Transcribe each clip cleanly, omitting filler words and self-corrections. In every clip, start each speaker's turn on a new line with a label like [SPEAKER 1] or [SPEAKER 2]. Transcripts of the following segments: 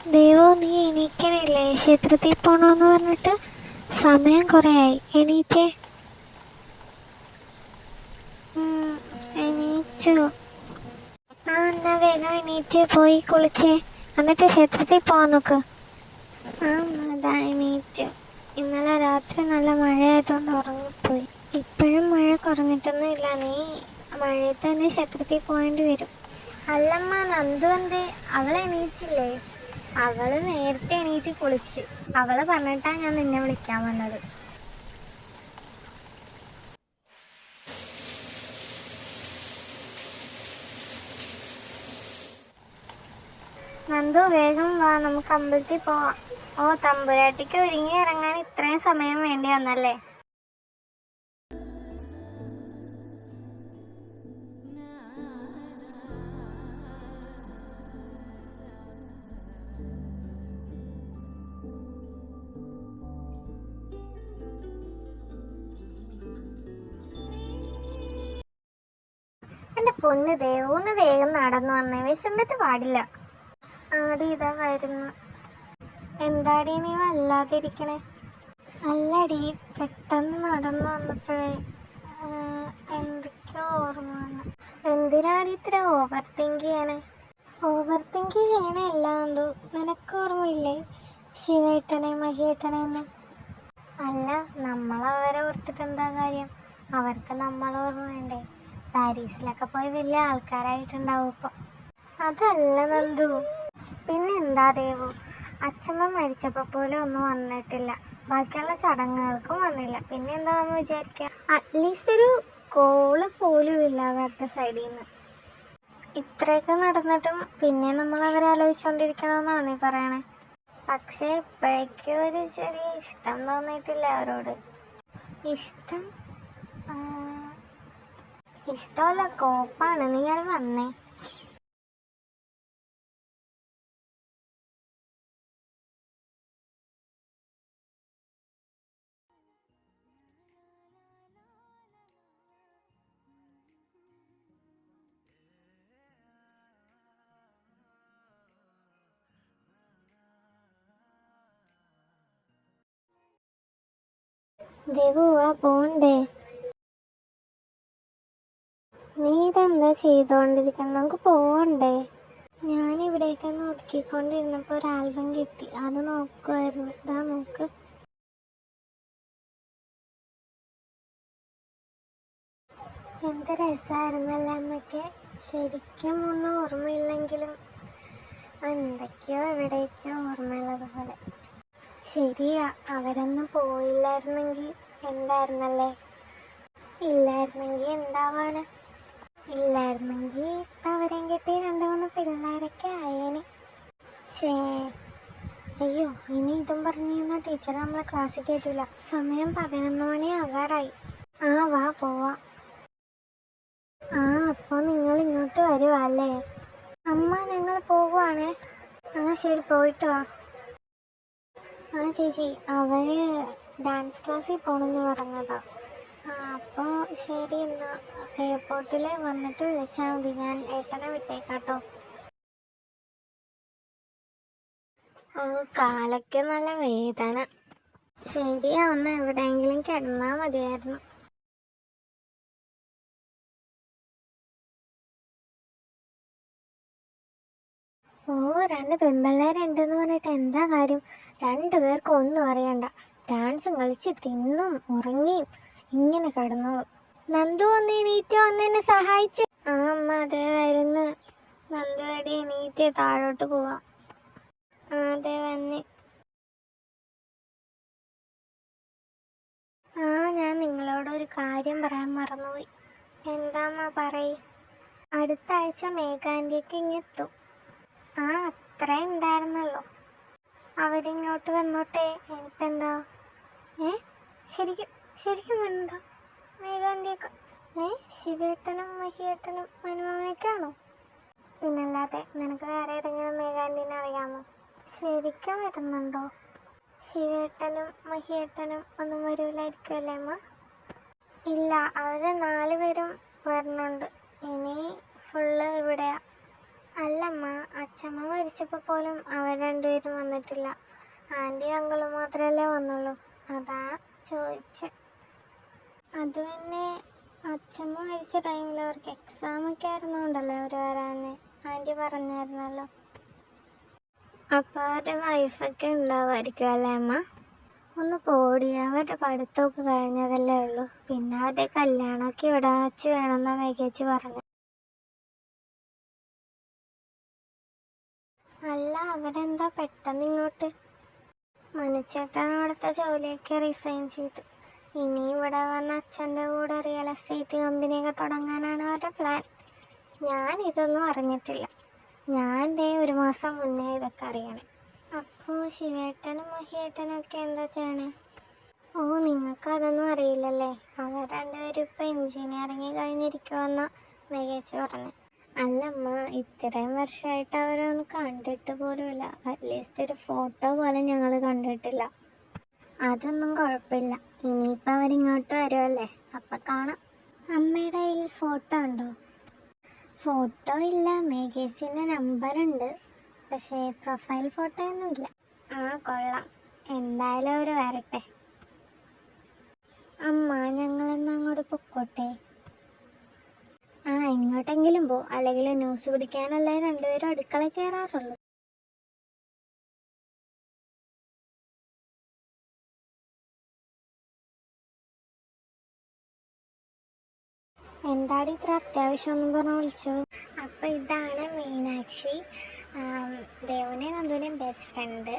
[SPEAKER 1] ദേവോ, നീ എണീക്കണില്ലേ? ക്ഷേത്രത്തിൽ പോണോന്ന് പറഞ്ഞിട്ട് സമയം കുറേ ആയി. എണീറ്റേ. എണീച്ചു. എന്നാ വേഗം എണീറ്റ് പോയി കുളിച്ചേ, എന്നിട്ട് ക്ഷേത്രത്തിൽ പോവാൻ നോക്ക്. അതാ എണീറ്റ്. ഇന്നലെ രാത്രി നല്ല മഴയായതുകൊണ്ട് ഉറങ്ങിപ്പോയി. ഇപ്പോഴും മഴ കുറഞ്ഞിട്ടൊന്നും ഇല്ല. നീ മഴയത്ത് തന്നെ ക്ഷേത്രത്തിൽ പോകേണ്ടി വരും. അല്ലമ്മ, നന്ദു എന്തേ? അവൾ എണീച്ചില്ലേ? അവള് നേരത്തെ എണീറ്റ് കുളിച്ച്. അവളെ പറഞ്ഞിട്ടാ ഞാൻ നിന്നെ വിളിക്കാൻ വന്നത്. നന്ദു, വേഗം വാ, നമുക്ക് അമ്പലത്തിൽ പോവാം. ഓ, തമ്പുരാട്ടിക്ക് ഒരുങ്ങി ഇറങ്ങാൻ ഇത്രയും സമയം വേണ്ടി വന്നല്ലേ? എന്റെ പൊന്ന് ദേവു, ഒന്ന് വേഗം നടന്നു വന്നേ, വിശന്നിട്ട് പാടില്ല. ആടി, ഇതാ വരുന്നു. എന്താടി നീ വല്ലാതിരിക്കണേ? അല്ലടി, പെട്ടെന്ന് നടന്നു വന്നപ്പോഴേ എന്തൊക്കെയോ ഓർമ്മ വന്നു. എന്തിനാടി ഇത്ര ഓവർ തിങ്ക് ചെയ്യണേ? ഓവർ തിങ്ക് ചെയ്യണല്ല എന്തോ. നിനക്ക് ഓർമ്മയില്ലേ ശിവേട്ടനെ, മഹിയേട്ടനെന്ന്? അല്ല, നമ്മളവരെ ഓർത്തിട്ട് എന്താ കാര്യം? അവർക്ക് നമ്മളോർമ്മ വേണ്ടേ? പാരീസിലൊക്കെ പോയി വലിയ ആൾക്കാരായിട്ടുണ്ടാവും ഇപ്പോൾ. അതല്ല നന്ദു. പിന്നെ എന്താ ദേവു? അച്ഛമ്മ മരിച്ചപ്പോൾ പോലും ഒന്നും വന്നിട്ടില്ല, ബാക്കിയുള്ള ചടങ്ങുകൾക്കും വന്നില്ല. പിന്നെ എന്താ നമ്മൾ വിചാരിക്കുക? അറ്റ്ലീസ്റ്റ് ഒരു കോള് പോലും ഇല്ല അവരുടെ സൈഡിൽ നിന്ന്. ഇത്രയൊക്കെ നടന്നിട്ടും പിന്നെ നമ്മൾ അവരെ ആലോചിച്ചുകൊണ്ടിരിക്കണമെന്നാണ് നീ പറയണേ? പക്ഷേ ഇപ്പോഴേക്കും ഒരു ചെറിയ ഇഷ്ടം തോന്നിയിട്ടില്ല അവരോട്. ഇഷ്ടം ഇഷ്ടമല്ല, കോപ്പാണ്. നിങ്ങൾ വന്നേ. ദേവു, പോണ്ടേ? നീ ഇതെന്താ ചെയ്തോണ്ടിരിക്കുന്നത്? നമുക്ക് പോകണ്ടേ? ഞാനിവിടേക്ക് നോക്കിക്കൊണ്ടിരുന്നപ്പോൾ ഒരു ആൽബം കിട്ടി, അത് നോക്കുമായിരുന്നു. ഇതാ നോക്ക്. എന്ത് രസമായിരുന്നല്ലേ അമ്മയ്ക്ക്? ശരിക്കും ഒന്നും ഓർമ്മയില്ലെങ്കിലും എന്തൊക്കെയോ എവിടേക്കോ ഓർമ്മയുള്ളതുപോലെ. ശരിയാ, അവരൊന്നും പോയില്ലായിരുന്നെങ്കിൽ എന്തായിരുന്നല്ലേ? ഇല്ലായിരുന്നെങ്കിൽ എന്താവാന്? ഇല്ലായിരുന്നെങ്കിൽ ഇപ്പം അവരെയും കെട്ടി 2-3 പിള്ളേരൊക്കെ ആയേനെ. അയ്യോ, ഇനി ഇതും പറഞ്ഞിരുന്ന ടീച്ചർ നമ്മളെ ക്ലാസ്സിൽ കയറ്റില്ല. സമയം 11 മണി ആകാറായി. വാ പോവാം. അപ്പോൾ നിങ്ങൾ ഇങ്ങോട്ട് വരുവല്ലേ? അമ്മ, ഞങ്ങൾ പോകുവാണേ. ശരി, പോയിട്ട് വാ. ചേച്ചി, അവര് ഡാൻസ് ക്ലാസ്സിൽ പോകണമെന്ന് പറഞ്ഞതാ. അപ്പോൾ ശരി, എന്നാൽ എയർപോർട്ടിൽ വന്നിട്ട് വിളിച്ചാൽ മതി. ഞാൻ ഏട്ടനെ വിട്ടേക്കാട്ടോ. കാലൊക്കെ നല്ല വേദന. ശരിയാ, ഒന്ന് എവിടെയെങ്കിലും കിടന്നാൽ മതിയായിരുന്നു. 2 പെൺപിള്ളേരുണ്ടെന്ന് പറഞ്ഞിട്ട് എന്താ കാര്യം? 2 പേർക്കും ഒന്നും അറിയണ്ട. ഡാൻസും കളിച്ച് തിന്നും ഉറങ്ങിയും ഇങ്ങനെ കിടന്നോളും. നന്ദു, ഒന്ന് എണീറ്റ് വന്നെന്നെ സഹായിച്ച്. അമ്മ, അതേ വരുന്നു. നന്ദു എടി, എണീറ്റ് താഴോട്ട് പോവാം. അതെ വന്നെ. ഞാൻ നിങ്ങളോടൊരു കാര്യം പറയാൻ മറന്നുപോയി. എന്താമ്മ, പറയ്. അടുത്ത ആഴ്ച മേഘാൻ്റിയൊക്കെ ഇങ്ങെത്തും. അത്രേ ഉണ്ടായിരുന്നല്ലോ. അവരിങ്ങോട്ട് വന്നോട്ടെ, എനിക്കെന്താ? ശരിക്കും വേണ്ട മേഘാൻ്റിയൊക്കെ? ശിവേട്ടനും മഹിയേട്ടനും മനുമാമയൊക്കെ ആണോ? പിന്നല്ലാതെ. നിനക്ക് വേറെ ഏതെങ്കിലും മേഘാൻ്റിനെ അറിയാമോ? ശരിക്കും വരുന്നുണ്ടോ? ശിവേട്ടനും മഹിയേട്ടനും ഒന്നും വരൂലായിരിക്കുമല്ലേ അമ്മ? ഇല്ല, അവർ 4 പേരും വരുന്നുണ്ട്. ഇനി ഫുള്ള് ഇവിടെയാ. അല്ലമ്മ, അച്ഛമ്മ മരിച്ച വിളിച്ചപ്പോൾ പോലും അവർ രണ്ടുപേരും വന്നിട്ടില്ല. ആൻറ്റി അങ്കിളും മാത്രമല്ലേ വന്നുള്ളൂ. അതാ ചോദിച്ചത്. അത് പിന്നെ അച്ഛമ്മ മരിച്ച ടൈമിൽ അവർക്ക് എക്സാമൊക്കെ ആയിരുന്നുണ്ടല്ലോ അവർ വരാന്ന് ആൻറ്റി പറഞ്ഞായിരുന്നല്ലോ. അപ്പോൾ അവരുടെ വൈഫൊക്കെ ഉണ്ടാവുമായിരിക്കും അല്ലേ അമ്മ? ഒന്ന് പോടി, അവരുടെ പഠിത്തമൊക്കെ കഴിഞ്ഞതല്ലേ ഉള്ളൂ. പിന്നെ അവരുടെ കല്യാണമൊക്കെ ഇവിടെ വച്ച് വേണമെന്നാണ് മേഘേച്ചി പറഞ്ഞു. അല്ല, അവരെന്താ പെട്ടെന്ന് ഇങ്ങോട്ട്? മനുച്ചേട്ടൻ അവിടുത്തെ ജോലിയൊക്കെ റിസൈൻ ചെയ്തു. ഇനി ഇവിടെ വന്ന അച്ഛൻ്റെ കൂടെ റിയൽ എസ്റ്റേറ്റ് കമ്പനിയൊക്കെ തുടങ്ങാനാണ് അവരുടെ പ്ലാൻ. ഞാൻ ഇതൊന്നും അറിഞ്ഞിട്ടില്ല. ഞാൻ ദേ 1 മാസം മുന്നേ ഇതൊക്കെ അറിയണേ. അപ്പോൾ ശിവേട്ടനും മഹിയേട്ടനും ഒക്കെ എന്താ ചെയ്യണേ? ഓ, നിങ്ങൾക്ക് അതൊന്നും അറിയില്ലല്ലേ? അവർ രണ്ടുപേരും ഇപ്പോൾ എൻജിനീയറിങ് കഴിഞ്ഞിരിക്കുമെന്നാണ് മേഘേച്ചി പറഞ്ഞു. അല്ലമ്മ, ഇത്രയും വർഷമായിട്ട് അവരൊന്നും കണ്ടിട്ട് പോലുമില്ല. അറ്റ്ലീസ്റ്റ് ഒരു ഫോട്ടോ പോലും ഞങ്ങൾ കണ്ടിട്ടില്ല. അതൊന്നും കുഴപ്പമില്ല, ഇനിയിപ്പോൾ അവരിങ്ങോട്ട് വരുമല്ലേ, അപ്പം കാണാം. അമ്മയുടെ കയ്യിൽ ഫോട്ടോ ഉണ്ടോ? ഫോട്ടോ ഇല്ല, മേഘേച്ചിൻ്റെ നമ്പറുണ്ട്, പക്ഷേ പ്രൊഫൈൽ ഫോട്ടോ ഒന്നുമില്ല. ആ, കൊള്ളാം. എന്തായാലും അവർ വരട്ടെ. അമ്മ, ഞങ്ങളെന്നാ അങ്ങോട്ട് പൊക്കോട്ടെ? ആ, എങ്ങോട്ടെങ്കിലും പോ, അല്ലെങ്കിൽ ന്യൂസ് പിടിക്കാനല്ലേ രണ്ടുപേരും അടുക്കള കയറാറുള്ളൂ. എന്താടി ഇത്ര അത്യാവശ്യം ഒന്നും പറഞ്ഞ് വിളിച്ചത്? അപ്പം ഇതാണ് മീനാക്ഷി, ദേവുനെ നന്ദുവിൻ്റെ ബെസ്റ്റ് ഫ്രണ്ട്.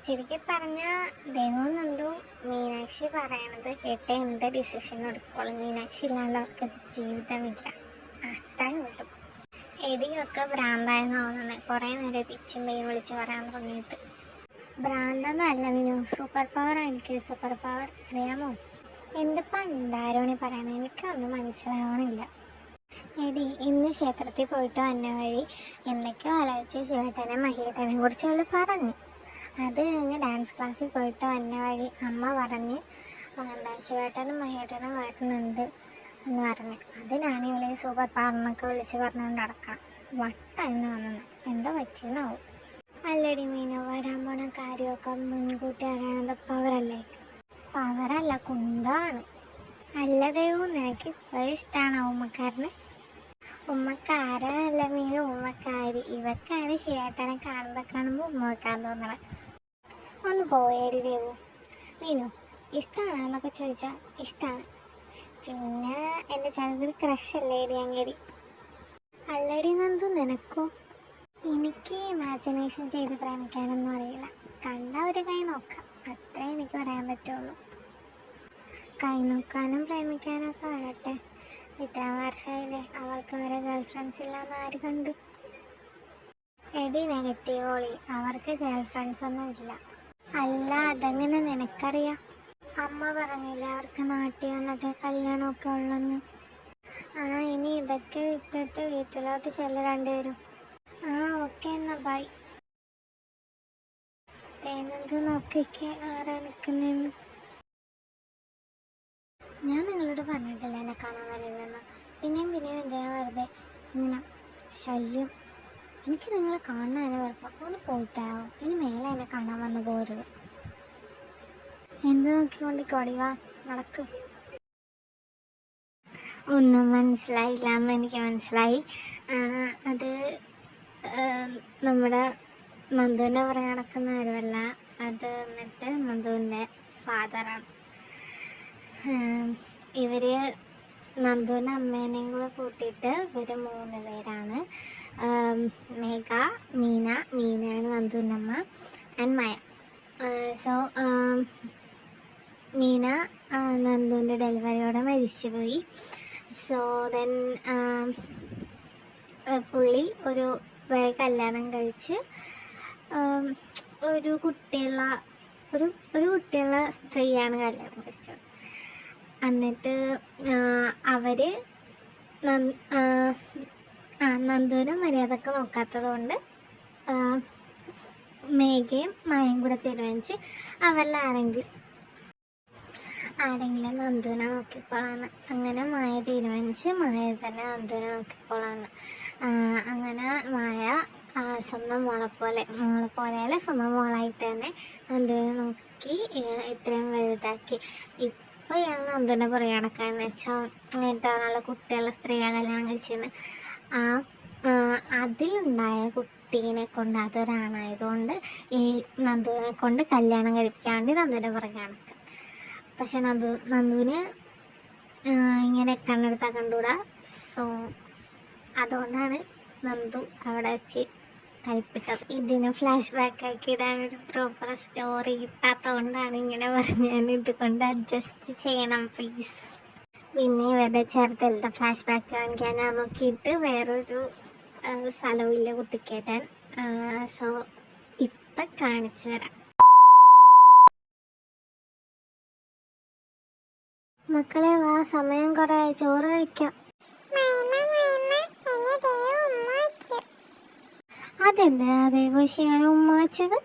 [SPEAKER 1] ചുരുക്കി പറഞ്ഞാൽ ദേവും നന്ദുവും മീനാക്ഷി പറയണത് കേട്ട് എന്ത് ഡിസിഷൻ എടുക്കുള്ളൂ. മീനാക്ഷി ഇല്ലാണ്ട് അവർക്ക് ജീവിതമില്ല. അതാണ് കിട്ടും. എടിയൊക്കെ ഭ്രാന്തായെന്ന് തോന്നുന്നത്. കുറേ നേരം പിച്ചും പെയ്യും വിളിച്ച് പറയാൻ തുടങ്ങിയിട്ട്. ഭ്രാന്തൊന്നും അല്ല മീനു, സൂപ്പർ പവർ. എനിക്ക് സൂപ്പർ പവർ അറിയാമോ? എന്ത് പണ്ടാരോണി പറയണേ, എനിക്കൊന്നും മനസ്സിലാവണില്ല. എടി, ഇന്ന് ക്ഷേത്രത്തിൽ പോയിട്ട് വന്ന വഴി എന്തൊക്കെയോ ആലോചിച്ച് ശിവേട്ടനെ മഹിയേട്ടനെ കുറിച്ച് അവൾ പറഞ്ഞു. അത് കഴിഞ്ഞ് ഡാൻസ് ക്ലാസ്സിൽ പോയിട്ട് വന്ന വഴി അമ്മ പറഞ്ഞ് എന്താ ശിവേട്ടനും മഹിയേട്ടനും വരുന്നുണ്ട് എന്ന് പറഞ്ഞു. അതിനാണ് ഇവളെ സൂപ്പർ പവറിനൊക്കെ വിളിച്ച് പറഞ്ഞുകൊണ്ട് നടക്കണം. വട്ടാന്ന് വന്നത്, എന്താ പറ്റിയെന്നാവും. അല്ലടി മീന, വരാൻ പോണ കാര്യമൊക്കെ മുൻകൂട്ടി അറിയണത് പവറല്ലേ? പവറല്ല, കുന്തമാണ്. അല്ല ദേവു, നിനക്ക് ഇപ്പോഴും ഇഷ്ടമാണോ ഉമ്മക്കാരനെ? ഉമ്മക്കാരനല്ല മീന, ഉമ്മക്കാരി. ഇവക്കാണ് ശിവേട്ടനെ കാണുമ്പോൾ ഉമ്മ വെക്കാൻ തോന്നണം. ഒന്ന് പോയേടി ദേവു. മീനു, ഇഷ്ടമാണോ എന്നൊക്കെ ചോദിച്ചാൽ ഇഷ്ടമാണ്. പിന്നെ എൻ്റെ ചെറുതൊരു ക്രഷല്ലേ എടി അങ്ങേരി. അല്ലടി നന്ദു, നിനക്കോ? എനിക്ക് ഇമാജിനേഷൻ ചെയ്ത് പ്രേമിക്കാനൊന്നും അറിയില്ല. കണ്ട ഒരു കൈ നോക്കാം, അത്രേ എനിക്ക് പറയാൻ പറ്റുള്ളൂ. കൈ നോക്കാനും പ്രേമിക്കാനും ഒക്കെ വരട്ടെ. ഇത്ര വർഷമായില്ലേ അവൾക്ക് വരെ ഗേൾ ഫ്രണ്ട്സ് ഇല്ലാന്ന് ആര് കണ്ടു? എടി നെഗറ്റീവോളി, അവർക്ക് ഗേൾ ഫ്രണ്ട്സ് ഒന്നും ഇല്ല. അല്ല, അതെങ്ങനെ നിനക്കറിയാം? അമ്മ പറഞ്ഞില്ല അവർക്ക് നാട്ടിൽ വന്നിട്ട് കല്യാണമൊക്കെ ഉള്ളെന്ന്. ആ, ഇനി ഇതൊക്കെ വിട്ടിട്ട് വീട്ടിലോട്ട് ചെല്ല രണ്ടുപേരും. ആ, ഓക്കെ, എന്നാ ബൈ. തേനെന്ത് നോക്കിക്ക് ആരാ നിൽക്കുന്നതെന്ന്. ഞാൻ നിങ്ങളോട് പറഞ്ഞിട്ടില്ല എന്നെ കാണാൻ വരില്ലെന്ന്. പിന്നെയും എന്തിനാ വെറുതെ ഇങ്ങനെ ശല്യം. എനിക്ക് നിങ്ങളെ കാണാൻ എന്നെ വെറുപ്പം. ഒന്ന് പോയിട്ടാവും. ഇനി മേലെ എന്നെ കാണാൻ വന്നു പോരുത്. എന്ത് നോക്കിക്കൊണ്ട് കൊടിവാ നടക്കും. ഒന്നും മനസ്സിലായില്ല എന്ന് എനിക്ക് മനസ്സിലായി. അത് നമ്മുടെ നന്ദുവിനെ പറയാൻ നടക്കുന്ന ആരുമല്ല. അത് എന്നിട്ട് നന്ദുവിൻ്റെ ഫാദറാണ്. ഇവർ നന്ദുവിൻ്റെ അമ്മേനെയും കൂടെ കൂട്ടിയിട്ട് ഇവർ 3 പേരാണ്. മേഘ, മീനയാണ് നന്ദുവിൻ്റെ അമ്മ, ആൻഡ് മായ. സോ മീന നന്ദുവിൻ്റെ ഡെലിവറിയോടെ മരിച്ചുപോയി. സോ ദെൻ പുള്ളി ഒരു കല്യാണം കഴിച്ച് ഒരു കുട്ടിയുള്ള സ്ത്രീയാണ് കല്യാണം കഴിച്ചത്. എന്നിട്ട് അവർ നന്ദുവിനെ മര്യാദക്ക് നോക്കാത്തത് കൊണ്ട് മേഘയും മായയും കൂടെ തീരുമാനിച്ച് അവരിൽ ആരെങ്കിലും നന്ദുവിനെ നോക്കിക്കോളാന്ന്. അങ്ങനെ മായ തീരുമാനിച്ച് മായ തന്നെ നന്ദുവിനെ നോക്കിക്കോളാന്ന്. അങ്ങനെ മായ സ്വന്തം മോളെ പോലെയല്ല സ്വന്തം മോളായിട്ട് തന്നെ നന്ദുവിനെ നോക്കി ഇത്രയും വലുതാക്കി. ഇപ്പോൾ ഇയാൾ നന്ദുവിനെ പുറകെ നടക്കാന്ന് വെച്ചാൽ ഇങ്ങനത്തെ നല്ല കുട്ടികളുടെ സ്ത്രീയെ കല്യാണം കഴിച്ചെന്ന്. അതിലുണ്ടായ കുട്ടീനെ കൊണ്ട് അതൊരാണായതുകൊണ്ട് ഈ നന്ദുവിനെ കൊണ്ട് കല്യാണം കഴിപ്പിക്കാൻ വേണ്ടി നന്ദുവിനെ പുറകെ നടക്കുക. പക്ഷെ നന്ദുവിന് ഇങ്ങനെ കണ്ണെടുത്താൽ കണ്ടുകൂടാ. സോ അതുകൊണ്ടാണ് നന്ദു അവിടെ വെച്ച് കൽപ്പിട്ടത്. ഇതിന് ഫ്ലാഷ് ബാക്ക് ആക്കി ഇടാനൊരു പ്രോപ്പർ സ്റ്റോറി കിട്ടാത്തതുകൊണ്ടാണ് ഇങ്ങനെ പറഞ്ഞാൽ ഇതുകൊണ്ട് അഡ്ജസ്റ്റ് ചെയ്യണം പ്ലീസ്. പിന്നെ ഇവരുടെ ചേർത്തലത്തെ ഫ്ലാഷ് ബാക്ക് കാണിക്കാൻ ഞാൻ നോക്കിയിട്ട് വേറൊരു സ്ഥലമില്ല കുത്തിക്കയറ്റാൻ. സോ ഇപ്പം കാണിച്ചു തരാം. മക്കളെ വാ, സമയം കുറേ, ചോറ് കഴിക്കാം. അതെന്താ അതെ ശിവനെ ഉമ്മ വെച്ചത്?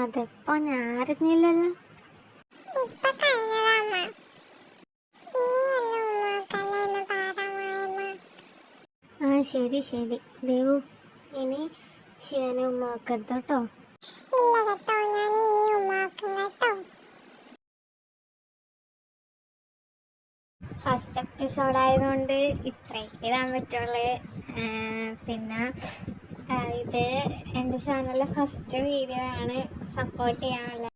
[SPEAKER 1] അതിപ്പോ ഞാൻ അറിഞ്ഞില്ലല്ലോ. ശരി ശരി ദേവു, ഇനി ശിവനെ ഉമ്മ വെക്കരുത് കേട്ടോ. ഫസ്റ്റ് എപ്പിസോഡ് ആയതുകൊണ്ട് ഇത്രയൊക്കെ ഇടാൻ പറ്റുള്ളൂ. പിന്നെ ഇത് എൻ്റെ ചാനലിലെ ഫസ്റ്റ് വീഡിയോ ആണ്. സപ്പോർട്ട് ചെയ്യാമല്ലോ.